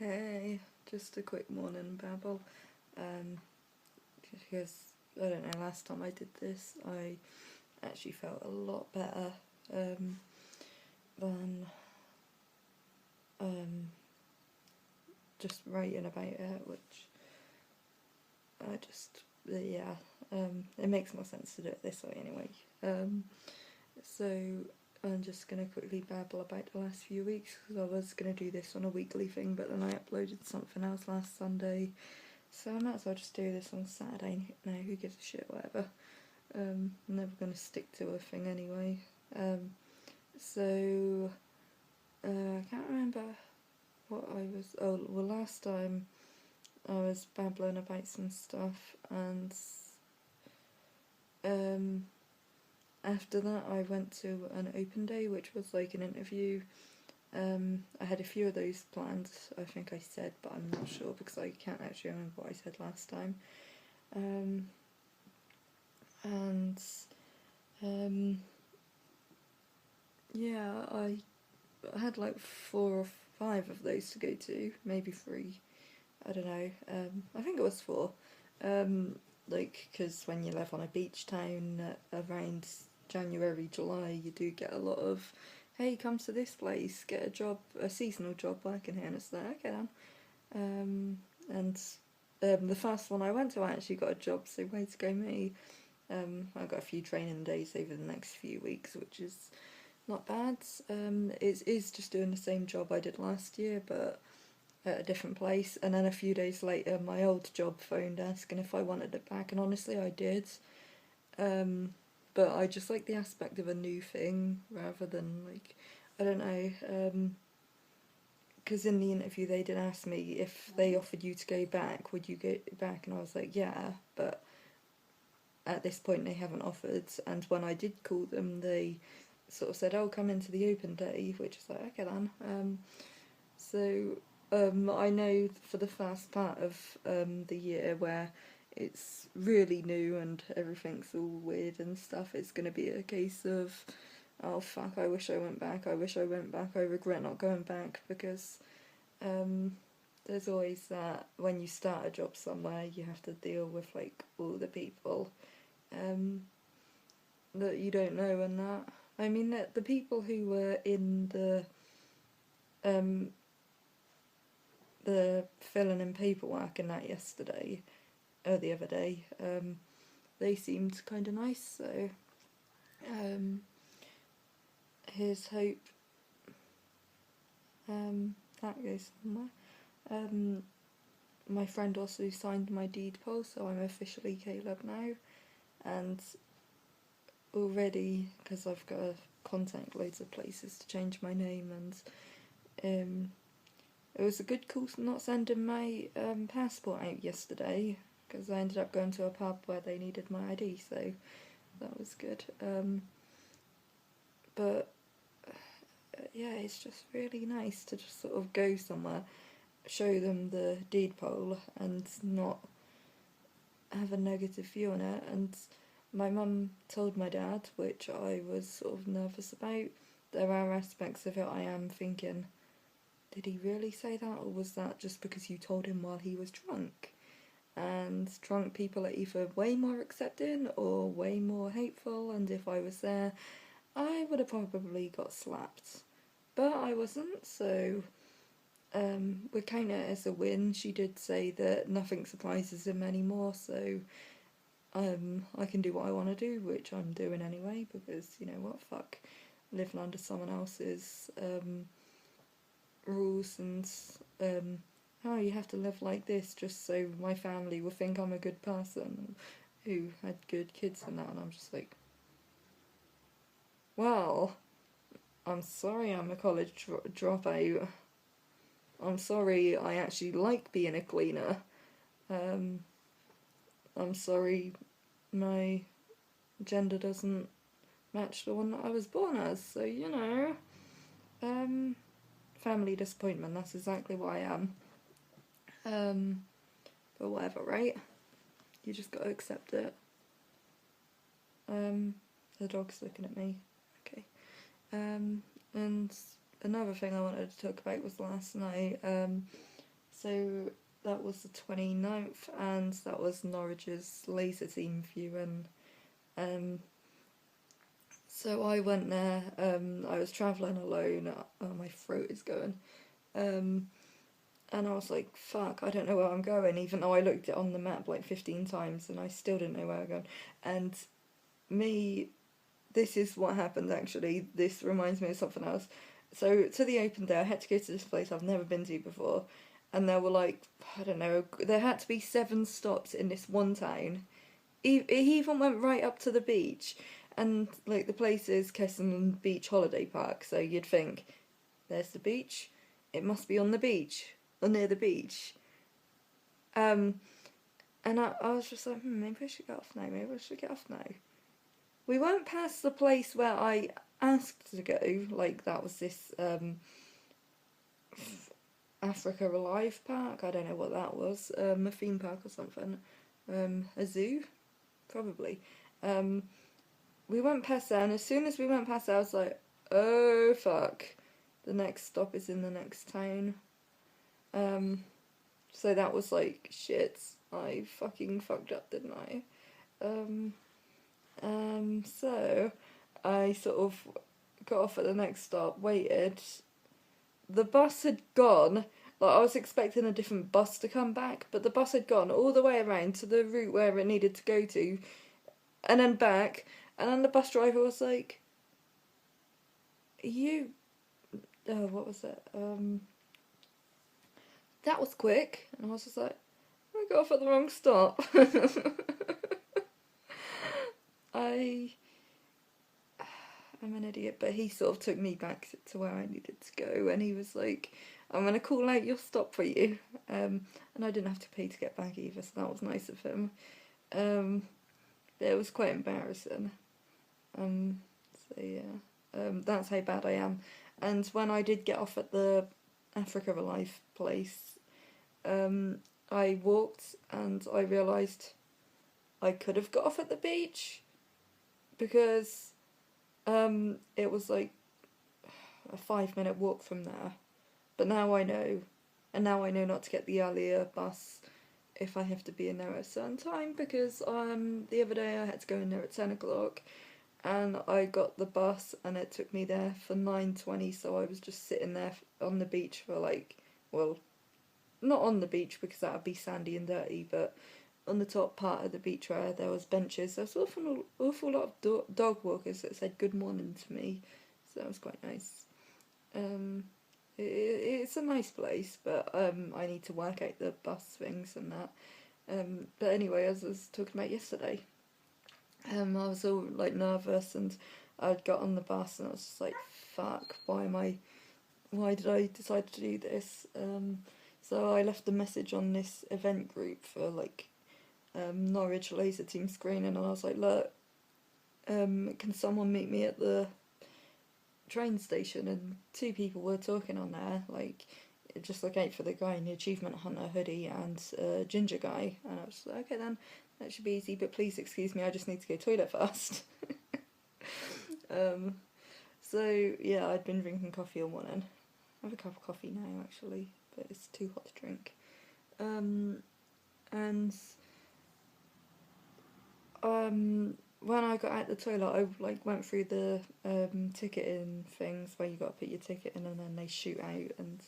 Hey, just a quick morning babble, because, I don't know, last time I did this I actually felt a lot better than just writing about it, which I just, yeah, it makes more sense to do it this way anyway. So I'm just going to quickly babble about the last few weeks, because I was going to do this on a weekly thing, but then I uploaded something else last Sunday, so I might as well just do this on Saturday now. Who gives a shit, whatever. I'm never going to stick to a thing anyway. So I can't remember what I was. Oh, well, last time I was babbling about some stuff, and after that I went to an open day, which was like an interview. I had a few of those planned, I think I said, but I'm not sure because I can't actually remember what I said last time. Yeah, I had like 4 or 5 of those to go to, maybe 3. I don't know. I think it was 4. Like, because when you live on a beach town around January, July, you do get a lot of, hey, come to this place, get a job, a seasonal job working here, and it's like, okay then. And the first one I went to, I actually got a job, so way to go me. I've got a few training days over the next few weeks, which is not bad. It is just doing the same job I did last year, but at a different place. And then a few days later, my old job phoned asking if I wanted it back, and honestly, I did. But I just like the aspect of a new thing rather than, like, I don't know. Because in the interview they did ask me if they offered you to go back, would you go back? And I was like, yeah, but at this point they haven't offered. And when I did call them, they sort of said, oh, come into the open day, which is like, okay then. So I know for the first part of the year where it's really new and everything's all weird and stuff, it's going to be a case of, oh fuck, I wish I went back, I wish I went back, I regret not going back, because there's always that when you start a job somewhere you have to deal with like all the people that you don't know, and that, I mean, the people who were in the filling in paperwork and that yesterday, or the other day, they seemed kind of nice, so here's hope that goes somewhere. My friend also signed my deed poll, so I'm officially Caleb now, and already, because I've got to contact loads of places to change my name, and it was a good call not sending my passport out yesterday, because I ended up going to a pub where they needed my ID, so that was good. But yeah, it's just really nice to just sort of go somewhere, show them the deed poll, and not have a negative view on it. And my mum told my dad, which I was sort of nervous about, there are aspects of it I am thinking, did he really say that, or was that just because you told him while he was drunk? And drunk people are either way more accepting or way more hateful, and if I was there, I would have probably got slapped. But I wasn't, so we count it as a win. She did say that nothing surprises him anymore, so I can do what I want to do, which I'm doing anyway, because, you know what, fuck living under someone else's rules, and oh, you have to live like this just so my family will think I'm a good person who had good kids and that, and I'm just like, well, I'm sorry I'm a college dropout. I'm sorry I actually like being a cleaner. I'm sorry my gender doesn't match the one that I was born as, so, you know, family disappointment, that's exactly what I am. But whatever, right? You just gotta accept it. The dog's looking at me. Okay. And another thing I wanted to talk about was last night. So that was the 29th, and that was Norwich's laser team viewing. So I went there. I was travelling alone. Oh, my throat is going. And I was like, fuck, I don't know where I'm going, even though I looked it on the map like 15 times and I still didn't know where I'm going. And this is what happened actually. This reminds me of something else. So to the open day, I had to go to this place I've never been to before. And there were like, I don't know, there had to be 7 stops in this one town. It even went right up to the beach. And like the place is Kesselman Beach Holiday Park, so you'd think, there's the beach, it must be on the beach, or near the beach. And I was just like, maybe I should get off now, maybe I should get off now. We went past the place where I asked to go, like that was this Africa Alive park, I don't know what that was, a theme park or something, a zoo, probably. We went past there, and as soon as we went past there, I was like, oh fuck, the next stop is in the next town. So that was like, shit, I fucking fucked up, didn't I? So I sort of got off at the next stop, waited. The bus had gone. Like, I was expecting a different bus to come back, but the bus had gone all the way around to the route where it needed to go to, and then back. And then the bus driver was like, what was it? That was quick. And I was just like, I got off at the wrong stop. I'm an idiot, but he sort of took me back to where I needed to go, and he was like, I'm going to call out your stop for you. And I didn't have to pay to get back either, so that was nice of him. But it was quite embarrassing. So yeah, that's how bad I am. And when I did get off at the Africa Alive place, I walked and I realised I could have got off at the beach, because it was like a 5-minute walk from there. But now I know, and now I know not to get the earlier bus if I have to be in there at a certain time, because the other day I had to go in there at 10 o'clock, and I got the bus and it took me there for 9:20, so I was just sitting there on the beach for like, well, not on the beach because that would be sandy and dirty, but on the top part of the beach where there was benches. There was an awful lot of dog walkers that said good morning to me, so that was quite nice. It's a nice place, but I need to work out the bus things and that. But anyway, as I was talking about yesterday, I was all like nervous, and I'd got on the bus and I was just like, fuck, why did I decide to do this? So I left a message on this event group for like Norwich laser team screening, and I was like, look, can someone meet me at the train station? And 2 people were talking on there, like, just look out for the guy in the achievement hunter hoodie and ginger guy. And I was like, okay then, that should be easy, but please excuse me, I just need to go toilet first. So yeah, I'd been drinking coffee all morning. I have a cup of coffee now actually, but it's too hot to drink. When I got out the toilet, I like went through the ticketing things where you got to put your ticket in and then they shoot out and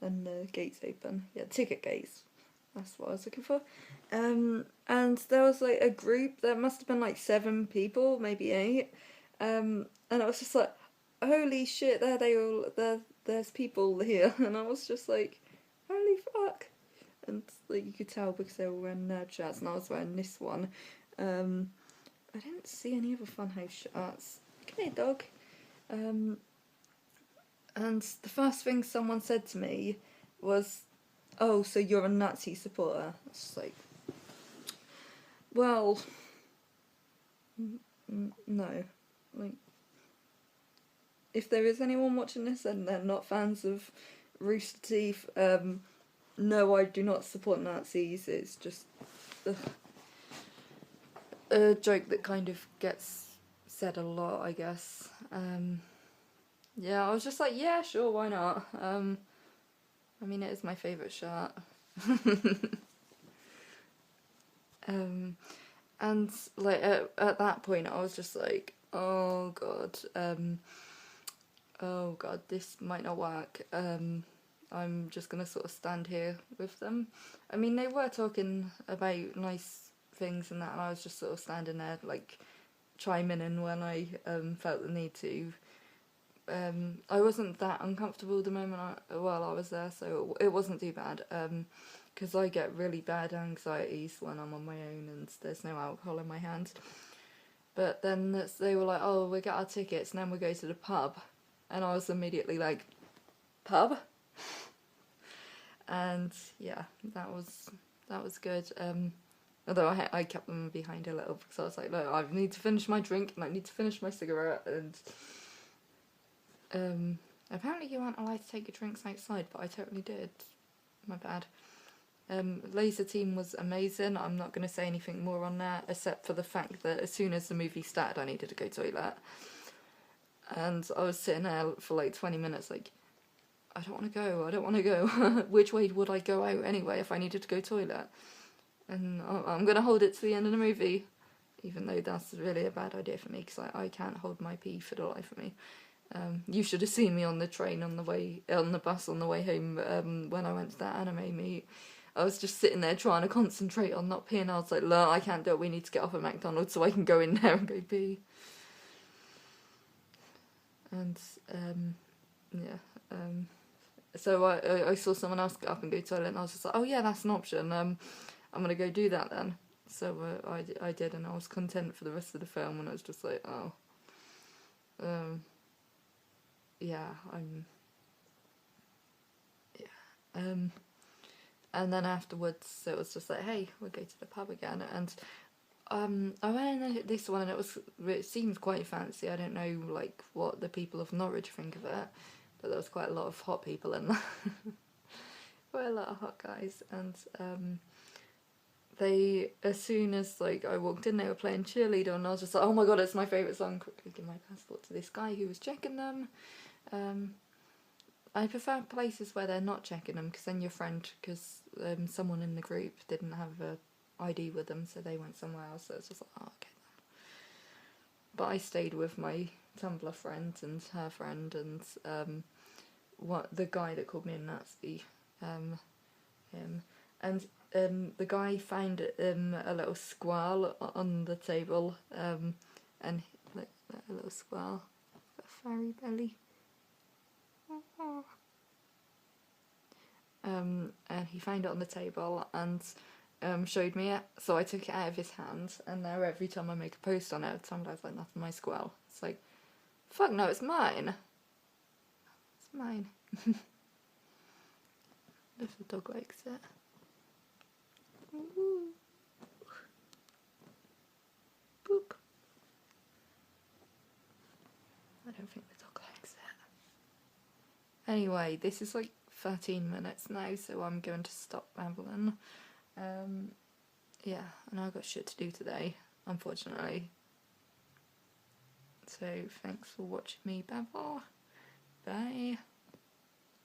then the gates open. Yeah, ticket gates. That's what I was looking for. And there was like a group. There must have been like 7 people, maybe 8. And I was just like, holy shit! There's people here, and I was just like, holy fuck! And like you could tell because they were wearing nerd shirts, and I was wearing this one. I didn't see any other Funhouse shirts. Come here, dog. And the first thing someone said to me was, oh, so you're a Nazi supporter? I was just like, well, no. Like, if there is anyone watching this and they're not fans of Rooster Teeth, no, I do not support Nazis. It's just a joke that kind of gets said a lot, I guess. Yeah, I was just like, yeah, sure, why not? I mean, it is my favourite shirt. And like at that point I was just like, oh god, this might not work. I'm just gonna sort of stand here with them. I mean, they were talking about nice things and that, and I was just sort of standing there like chiming in when I felt the need to. I wasn't that uncomfortable the moment while I was there, so it wasn't too bad. Because I get really bad anxieties when I'm on my own and there's no alcohol in my hands. But then they were like, oh, we'll get our tickets and then we'll go to the pub. And I was immediately like, pub? And yeah, that was good. Although I kept them behind a little because I was like, look, I need to finish my drink and I need to finish my cigarette. And apparently you aren't allowed to take your drinks outside, but I totally did. My bad. Laser Team was amazing. I'm not going to say anything more on that, except for the fact that as soon as the movie started, I needed to go to the toilet. And I was sitting there for like 20 minutes like, I don't want to go. Which way would I go out anyway if I needed to go to the toilet? And I'm going to hold it to the end of the movie, even though that's really a bad idea for me, because I can't hold my pee for the life of me. You should have seen me on the train on the bus on the way home when I went to that anime meet. I was just sitting there trying to concentrate on not peeing. I was like, look, I can't do it, we need to get off at McDonald's so I can go in there and go pee. And, so I saw someone else get up and go to the toilet and I was just like, oh yeah, that's an option, I'm going to go do that then. So I did, and I was content for the rest of the film, and I was just like, oh. And then afterwards it was just like, hey, we'll go to the pub again. And I went in this one and it seemed quite fancy. I don't know like what the people of Norwich think of it, but there was quite a lot of hot people in there. Quite a lot of hot guys. And they, as soon as like I walked in, they were playing Cheerleader, and I was just like, oh my god, it's my favourite song. Quickly give my passport to this guy who was checking them. I prefer places where they're not checking them, because then your friend, because someone in the group didn't have a ID with them, so they went somewhere else, so it's just like, oh, okay then. But I stayed with my Tumblr friend and her friend, and the guy that called me a Nazi, him. And the guy found a little squirrel on the table, and like a little squirrel, a furry belly. And he found it on the table and showed me it, so I took it out of his hand, and now every time I make a post on it, sometimes like, that's my squirrel. It's like, fuck no, it's mine. It's mine. Little dog likes it. Ooh. Boop. I don't think the dog likes it. Anyway, this is like 13 minutes now, so I'm going to stop babbling. Yeah, and I've got shit to do today, unfortunately. So thanks for watching me babble. Bye.